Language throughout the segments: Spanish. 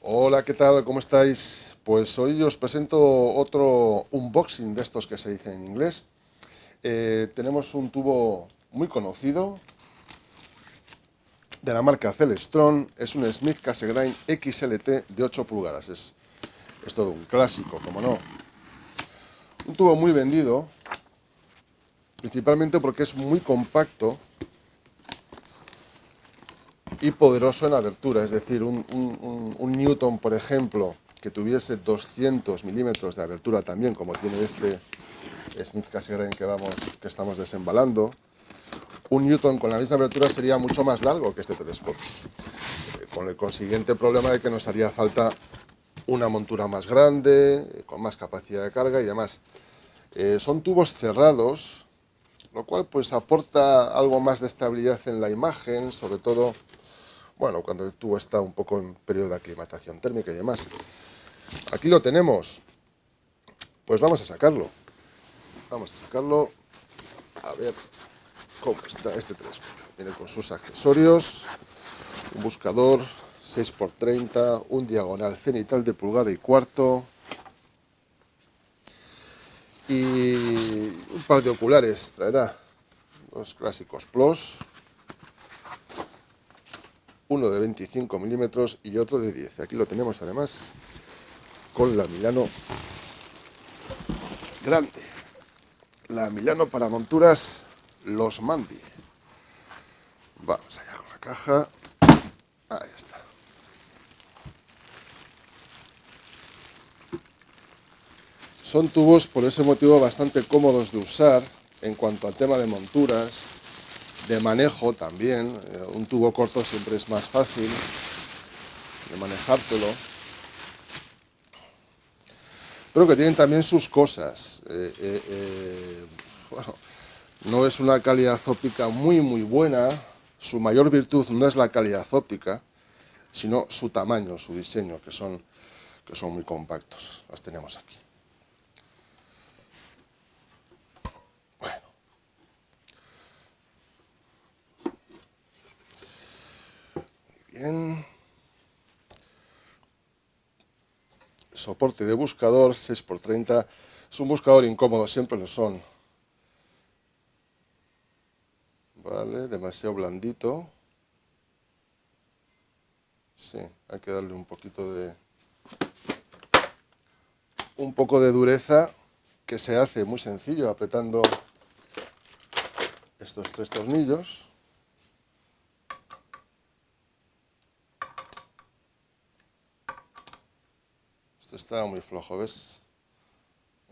Hola, ¿qué tal? ¿Cómo estáis? Pues hoy os presento otro unboxing de estos que se dicen en inglés. Tenemos un tubo muy conocido de la marca Celestron. Es un Smith Cassegrain XLT de 8 pulgadas. Es todo un clásico, como no. Un tubo muy vendido, principalmente porque es muy compacto y poderoso en abertura. Es decir, un Newton, por ejemplo, que tuviese 200 milímetros de abertura también, como tiene este Smith Cassegrain que estamos desembalando, un Newton con la misma abertura sería mucho más largo que este telescopio, con el consiguiente problema de que nos haría falta una montura más grande, con más capacidad de carga y demás. Son tubos cerrados, lo cual pues aporta algo más de estabilidad en la imagen, sobre todo, bueno, cuando el tubo está un poco en periodo de aclimatación térmica y demás. Aquí lo tenemos, pues vamos a sacarlo. Vamos a sacarlo, a ver cómo está este telescopio. Viene con sus accesorios, un buscador 6x30, un diagonal cenital de pulgada y cuarto y un par de oculares. Traerá los clásicos PLOS, uno de 25 milímetros y otro de 10. Aquí lo tenemos además con la Milano grande, la Milano para monturas Los Mandi. Vamos allá con la caja. Ahí está. Son tubos por ese motivo bastante cómodos de usar en cuanto al tema de monturas, de manejo también. Un tubo corto siempre es más fácil de manejártelo, pero que tienen también sus cosas. Bueno, no es una calidad óptica muy buena. Su mayor virtud no es la calidad óptica, sino su tamaño, su diseño, que son muy compactos. Los tenemos aquí. Bueno, bien. Soporte de buscador 6x30. Es un buscador incómodo, siempre lo son. Vale, demasiado blandito. Sí, hay que darle un poco de dureza, que se hace muy sencillo apretando estos tres tornillos. Esto está muy flojo, ¿ves?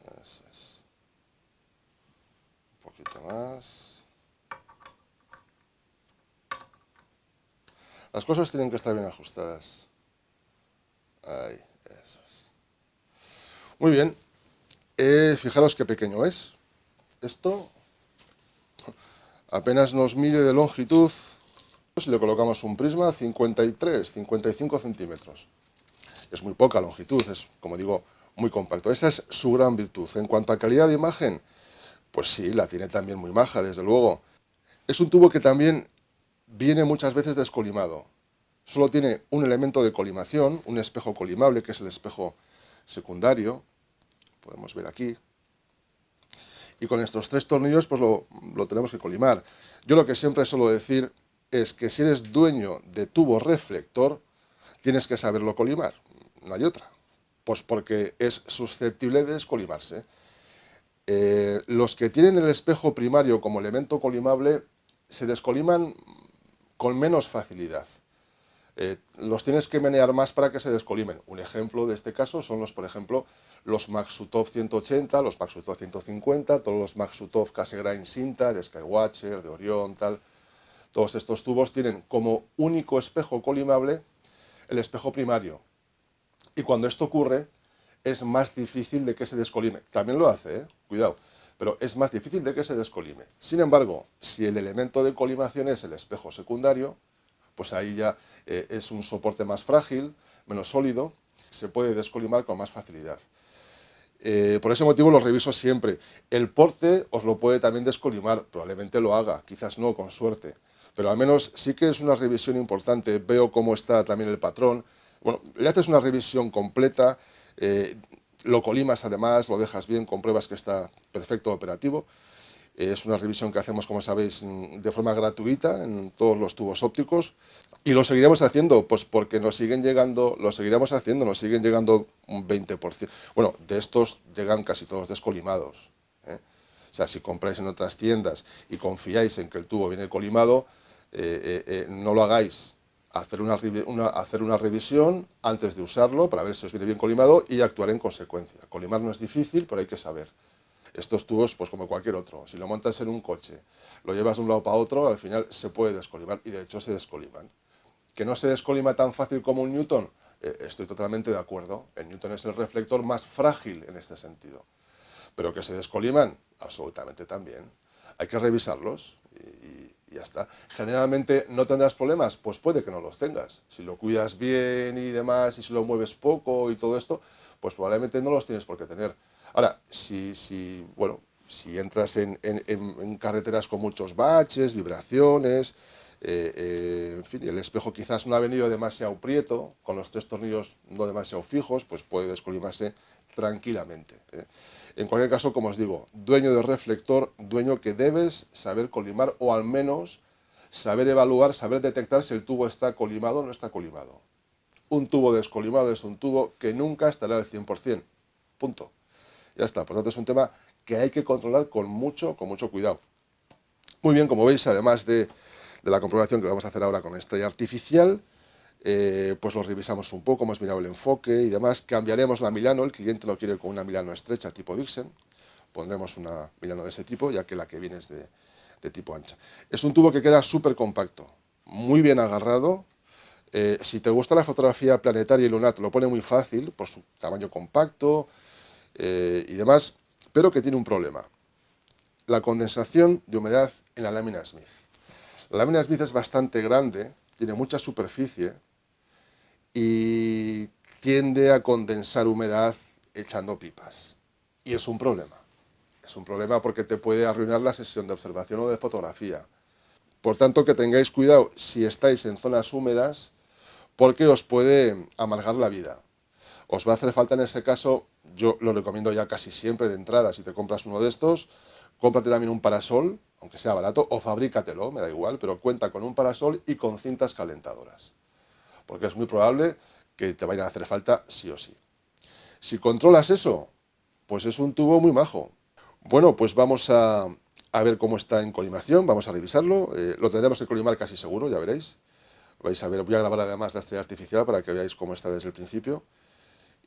Eso es. Un poquito más. Las cosas tienen que estar bien ajustadas. Ahí, eso es. Muy bien. Fijaros qué pequeño es. Esto apenas nos mide de longitud. Si le colocamos un prisma, 55 centímetros. Es muy poca longitud, es, como digo, muy compacto. Esa es su gran virtud. En cuanto a calidad de imagen, pues sí, la tiene también muy maja, desde luego. Es un tubo que también viene muchas veces descolimado. Solo tiene un elemento de colimación, un espejo colimable, que es el espejo secundario. Podemos ver aquí. Y con estos tres tornillos, pues lo tenemos que colimar. Yo lo que siempre suelo decir es que si eres dueño de tubo reflector, tienes que saberlo colimar. No hay otra. Pues porque es susceptible de descolimarse. Los que tienen el espejo primario como elemento colimable se descoliman con menos facilidad. Los tienes que menear más para que se descolimen. Un ejemplo de este caso son por ejemplo, los Maksutov 180, los Maksutov 150, todos los Maksutov Cassegrain Sinta, de Skywatcher, de Orion, tal. Todos estos tubos tienen como único espejo colimable el espejo primario. Y cuando esto ocurre, es más difícil de que se descolime. También lo hace, cuidado, pero es más difícil de que se descolime. Sin embargo, si el elemento de colimación es el espejo secundario, pues ahí ya es un soporte más frágil, menos sólido, se puede descolimar con más facilidad. Por ese motivo lo reviso siempre. El porte os lo puede también descolimar, probablemente lo haga, quizás no, con suerte. Pero al menos sí que es una revisión importante. Veo cómo está también el patrón, Bueno, le haces una revisión completa, lo colimas además, lo dejas bien, compruebas que está perfecto operativo. Es una revisión que hacemos, como sabéis, de forma gratuita en todos los tubos ópticos y lo seguiremos haciendo, pues porque nos siguen llegando, lo seguiremos haciendo, nos siguen llegando un 20%. Bueno, de estos llegan casi todos descolimados, ¿eh? O sea, si compráis en otras tiendas y confiáis en que el tubo viene colimado, no lo hagáis. Hacer una revisión antes de usarlo para ver si os viene bien colimado y actuar en consecuencia. Colimar no es difícil, pero hay que saber. Estos tubos, pues como cualquier otro, si lo montas en un coche, lo llevas de un lado para otro, al final se puede descolimar y de hecho se descoliman. ¿Que no se descolima tan fácil como un Newton? Estoy totalmente de acuerdo. El Newton es el reflector más frágil en este sentido. Pero que se descoliman, absolutamente también. Hay que revisarlos y ya está. Generalmente no tendrás problemas, pues puede que no los tengas. Si lo cuidas bien y demás, y si lo mueves poco y todo esto, pues probablemente no los tienes por qué tener. Ahora, bueno, si entras en carreteras con muchos baches, vibraciones, en fin, el espejo quizás no ha venido demasiado prieto, con los 3 tornillos no demasiado fijos, pues puede descolimarse tranquilamente, ¿eh? En cualquier caso, como os digo, dueño de reflector, dueño que debes saber colimar o al menos saber evaluar, saber detectar si el tubo está colimado o no está colimado. Un tubo descolimado es un tubo que nunca estará al 100%. Punto. Ya está. Por tanto, es un tema que hay que controlar con mucho cuidado. Muy bien, como veis, además de la comprobación que vamos a hacer ahora con estrella artificial, pues lo revisamos un poco, hemos mirado el enfoque y demás. Cambiaremos la Milano, el cliente lo quiere con una Milano estrecha tipo Vixen. Pondremos una Milano de ese tipo, ya que la que viene es de tipo ancha. Es un tubo que queda súper compacto, muy bien agarrado. Si te gusta la fotografía planetaria y lunar, te lo pone muy fácil por su tamaño compacto y demás, pero que tiene un problema: la condensación de humedad en la lámina Smith. La lámina Smith es bastante grande, tiene mucha superficie y tiende a condensar humedad echando pipas. Y es un problema. Es un problema porque te puede arruinar la sesión de observación o de fotografía. Por tanto, que tengáis cuidado si estáis en zonas húmedas, porque os puede amargar la vida. Os va a hacer falta en ese caso, yo lo recomiendo ya casi siempre de entrada, si te compras uno de estos, cómprate también un parasol, aunque sea barato, o fabrícatelo, me da igual, pero cuenta con un parasol y con cintas calentadoras, porque es muy probable que te vayan a hacer falta sí o sí. Si controlas eso, pues es un tubo muy majo. Bueno, pues vamos a ver cómo está en colimación, vamos a revisarlo. Lo tendremos que colimar casi seguro, ya veréis. Vais a ver, voy a grabar además la estrella artificial para que veáis cómo está desde el principio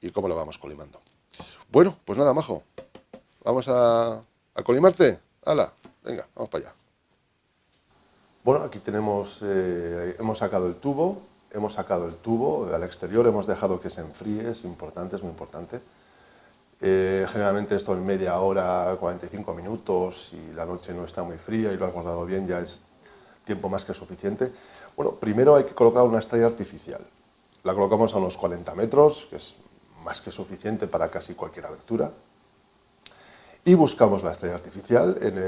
y cómo lo vamos colimando. Bueno, pues nada, majo. Vamos a colimarte. ¡Hala! Venga, vamos para allá. Bueno, aquí tenemos, hemos sacado el tubo al exterior, hemos dejado que se enfríe, es importante, es muy importante. Generalmente esto en media hora, 45 minutos, si la noche no está muy fría y lo has guardado bien, ya es tiempo más que suficiente. Bueno, primero hay que colocar una estrella artificial. La colocamos a unos 40 metros, que es más que suficiente para casi cualquier abertura. Y buscamos la estrella artificial en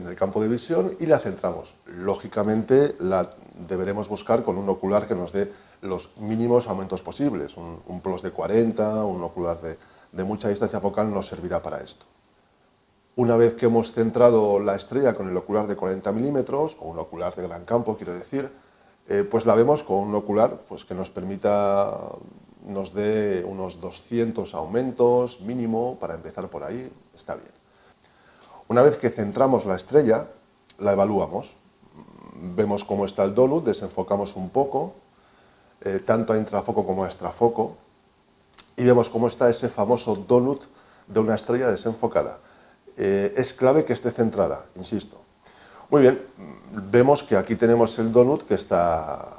el campo de visión y la centramos. Lógicamente la deberemos buscar con un ocular que nos dé los mínimos aumentos posibles. Un plus de 40, un ocular de mucha distancia focal nos servirá para esto. Una vez que hemos centrado la estrella con el ocular de 40 milímetros, o un ocular de gran campo, quiero decir, pues la vemos con un ocular pues, que nos permita, nos dé unos 200 aumentos mínimo, para empezar por ahí, está bien. Una vez que centramos la estrella, la evaluamos. Vemos cómo está el donut, desenfocamos un poco, tanto a intrafoco como a extrafoco, y vemos cómo está ese famoso donut de una estrella desenfocada. Es clave que esté centrada, insisto. Muy bien, vemos que aquí tenemos el donut que está,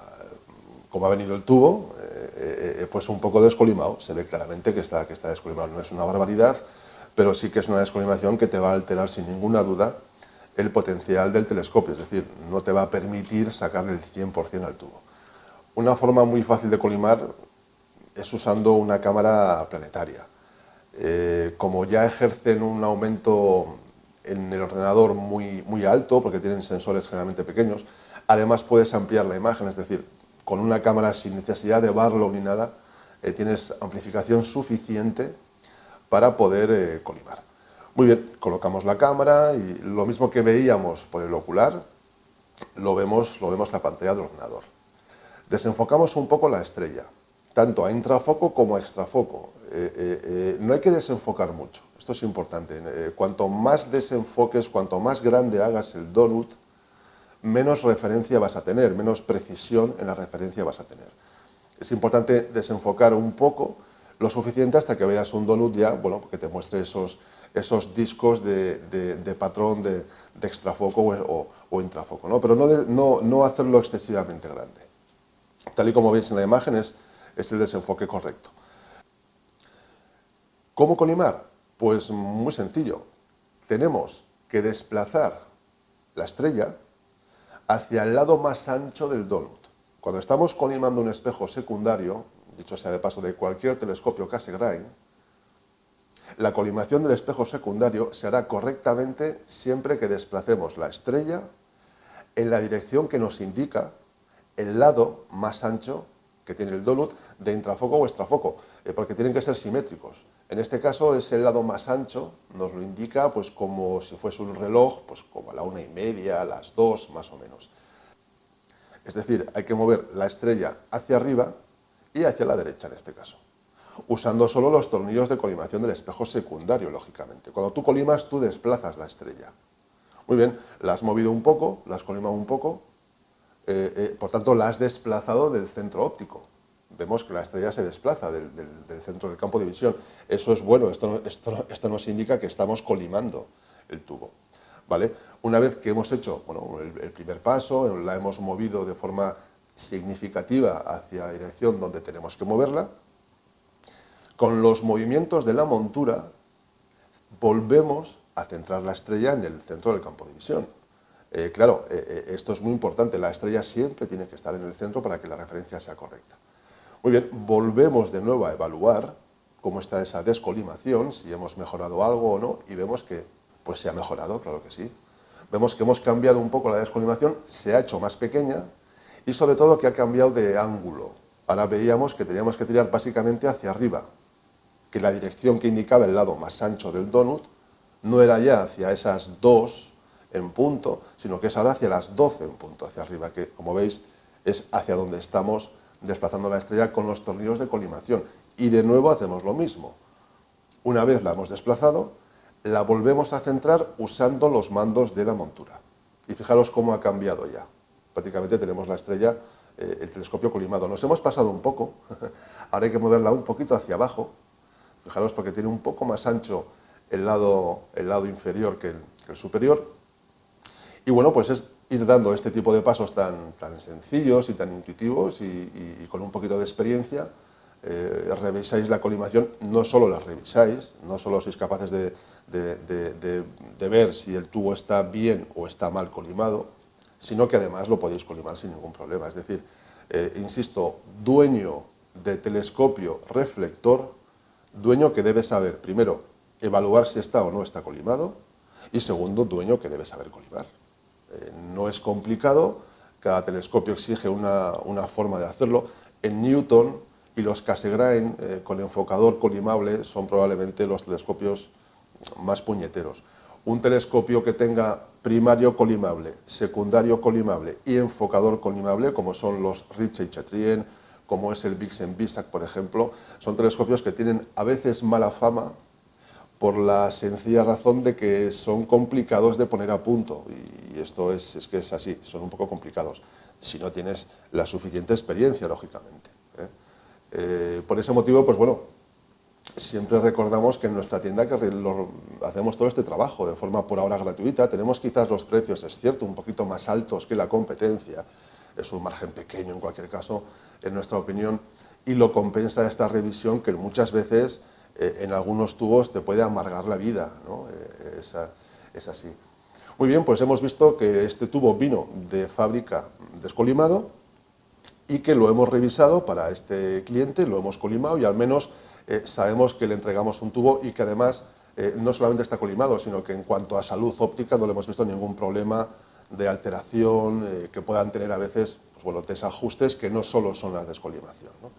como ha venido el tubo, pues un poco descolimado. Se ve claramente que está descolimado. No es una barbaridad, pero sí que es una descolimación que te va a alterar sin ninguna duda el potencial del telescopio, es decir, no te va a permitir sacarle el 100% al tubo. Una forma muy fácil de colimar es usando una cámara planetaria. Como ya ejercen un aumento en el ordenador muy alto, porque tienen sensores generalmente pequeños, además puedes ampliar la imagen, es decir, con una cámara sin necesidad de barlo ni nada, tienes amplificación suficiente para poder colimar. Muy bien, colocamos la cámara y lo mismo que veíamos por el ocular, lo vemos en la pantalla del ordenador. Desenfocamos un poco la estrella, tanto a intrafoco como a extrafoco. No hay que desenfocar mucho, esto es importante. Cuanto más desenfoques, cuanto más grande hagas el donut, menos referencia vas a tener, menos precisión en la referencia vas a tener. Es importante desenfocar un poco, lo suficiente hasta que veas un donut ya, bueno, que te muestre esos discos de patrón de extrafoco o intrafoco, ¿no? Pero no hacerlo excesivamente grande. Tal y como veis en la imagen es el desenfoque correcto. ¿Cómo colimar? Pues muy sencillo. Tenemos que desplazar la estrella hacia el lado más ancho del donut. Cuando estamos colimando un espejo secundario, dicho sea de paso de cualquier telescopio Cassegrain, la colimación del espejo secundario se hará correctamente siempre que desplacemos la estrella en la dirección que nos indica el lado más ancho que tiene el donut de intrafoco o extrafoco, porque tienen que ser simétricos. En este caso es el lado más ancho, nos lo indica pues como si fuese un reloj, pues como a la 1:30, a las 2 más o menos. Es decir, hay que mover la estrella hacia arriba y hacia la derecha en este caso, usando solo los tornillos de colimación del espejo secundario, lógicamente. Cuando tú colimas, tú desplazas la estrella. Muy bien, la has movido un poco, la has colimado un poco, por tanto la has desplazado del centro óptico. Vemos que la estrella se desplaza del centro del campo de visión. Eso es bueno, esto nos indica que estamos colimando el tubo, ¿vale? Una vez que hemos hecho el primer paso, la hemos movido de forma significativa hacia la dirección donde tenemos que moverla, con los movimientos de la montura volvemos a centrar la estrella en el centro del campo de visión. Claro, esto es muy importante, la estrella siempre tiene que estar en el centro para que la referencia sea correcta. Muy bien, volvemos de nuevo a evaluar cómo está esa descolimación, si hemos mejorado algo o no, y vemos que pues se ha mejorado, claro que sí. Vemos que hemos cambiado un poco la descolimación, se ha hecho más pequeña y sobre todo que ha cambiado de ángulo. Ahora veíamos que teníamos que tirar básicamente hacia arriba, que la dirección que indicaba el lado más ancho del donut no era ya hacia esas 2 en punto, sino que es ahora hacia las 12 en punto, hacia arriba, que como veis es hacia donde estamos desplazando la estrella con los tornillos de colimación. Y de nuevo hacemos lo mismo. Una vez la hemos desplazado, la volvemos a centrar usando los mandos de la montura. Y fijaros cómo ha cambiado ya. Prácticamente tenemos la estrella, el telescopio colimado. Nos hemos pasado un poco, ahora hay que moverla un poquito hacia abajo. Fijaros porque tiene un poco más ancho el lado inferior que el superior. Y bueno, pues es ir dando este tipo de pasos tan sencillos y tan intuitivos y con un poquito de experiencia. Revisáis la colimación, no solo la revisáis, no solo sois capaces de ver si el tubo está bien o está mal colimado, sino que además lo podéis colimar sin ningún problema. Es decir, insisto, dueño de telescopio reflector, dueño que debe saber, primero, evaluar si está o no está colimado, y segundo, dueño que debe saber colimar. No es complicado, cada telescopio exige una forma de hacerlo. En Newton y los Cassegrain con enfocador colimable son probablemente los telescopios más puñeteros. Un telescopio que tenga primario colimable, secundario colimable y enfocador colimable, como son los Ritchey-Chatrier, como es el Vixen-Bisak, por ejemplo, son telescopios que tienen a veces mala fama por la sencilla razón de que son complicados de poner a punto, y esto es que es así, son un poco complicados, si no tienes la suficiente experiencia, lógicamente. Por ese motivo, pues bueno, siempre recordamos que en nuestra tienda hacemos todo este trabajo de forma por ahora gratuita. Tenemos quizás los precios, es cierto, un poquito más altos que la competencia, es un margen pequeño en cualquier caso, en nuestra opinión, y lo compensa esta revisión que muchas veces en algunos tubos te puede amargar la vida, ¿no? Es así. Muy bien, pues hemos visto que este tubo vino de fábrica descolimado y que lo hemos revisado para este cliente, lo hemos colimado y al menos sabemos que le entregamos un tubo y que además no solamente está colimado, sino que en cuanto a salud óptica no le hemos visto ningún problema de alteración que puedan tener a veces pues bueno, desajustes que no solo son la descolimación, ¿no?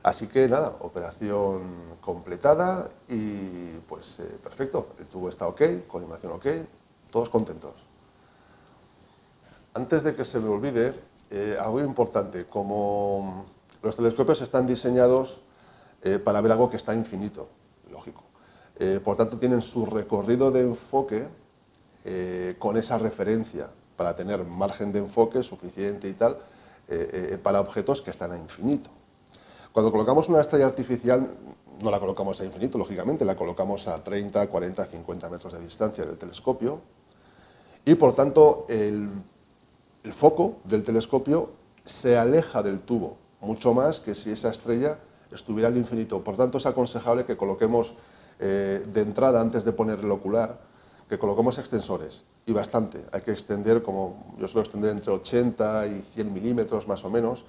Así que nada, operación completada y pues perfecto, el tubo está ok, colimación ok, todos contentos. Antes de que se me olvide, algo importante, como los telescopios están diseñados para ver algo que está infinito, lógico. Por tanto, tienen su recorrido de enfoque con esa referencia para tener margen de enfoque suficiente y tal para objetos que están a infinito. Cuando colocamos una estrella artificial, no la colocamos a infinito, lógicamente, la colocamos a 30, 40, 50 metros de distancia del telescopio y, por tanto, el foco del telescopio se aleja del tubo, mucho más que si esa estrella estuviera al infinito. Por tanto, es aconsejable que coloquemos de entrada, antes de poner el ocular, que coloquemos extensores, y bastante. Hay que extender, como yo suelo extender, entre 80 y 100 milímetros más o menos,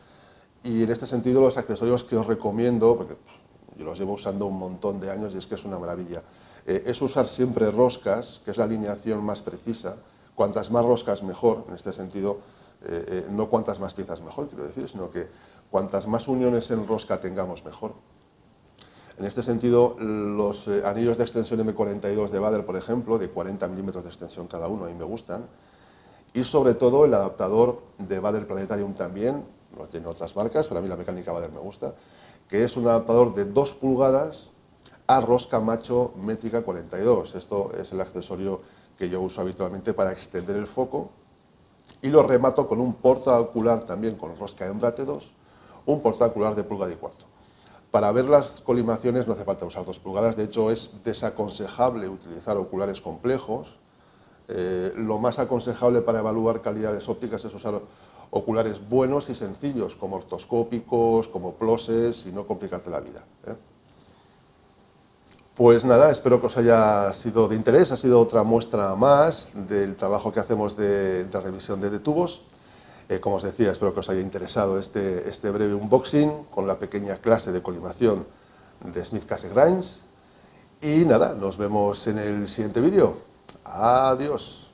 y en este sentido los accesorios que os recomiendo, porque yo los llevo usando un montón de años y es que es una maravilla, es usar siempre roscas, que es la alineación más precisa. Cuantas más roscas mejor, en este sentido, no cuantas más piezas mejor, quiero decir, sino que cuantas más uniones en rosca tengamos mejor. En este sentido, los anillos de extensión M42 de Baader, por ejemplo, de 40 milímetros de extensión cada uno, a mí me gustan, y sobre todo el adaptador de Baader Planetarium también, lo tiene otras marcas, pero a mí la mecánica Baader me gusta, que es un adaptador de 2 pulgadas a rosca macho métrica 42. Esto es el accesorio que yo uso habitualmente para extender el foco, y lo remato con un portaocular también con rosca hembra T2, un portaocular de pulgada y cuarto. Para ver las colimaciones no hace falta usar 2 pulgadas, de hecho es desaconsejable utilizar oculares complejos. Lo más aconsejable para evaluar calidades ópticas es usar oculares buenos y sencillos, como ortoscópicos, como ploses, y no complicarte la vida. Pues nada, espero que os haya sido de interés, ha sido otra muestra más del trabajo que hacemos de revisión de tubos. Como os decía, espero que os haya interesado este breve unboxing con la pequeña clase de colimación de Smith Cassegrain. Y nada, nos vemos en el siguiente vídeo. Adiós.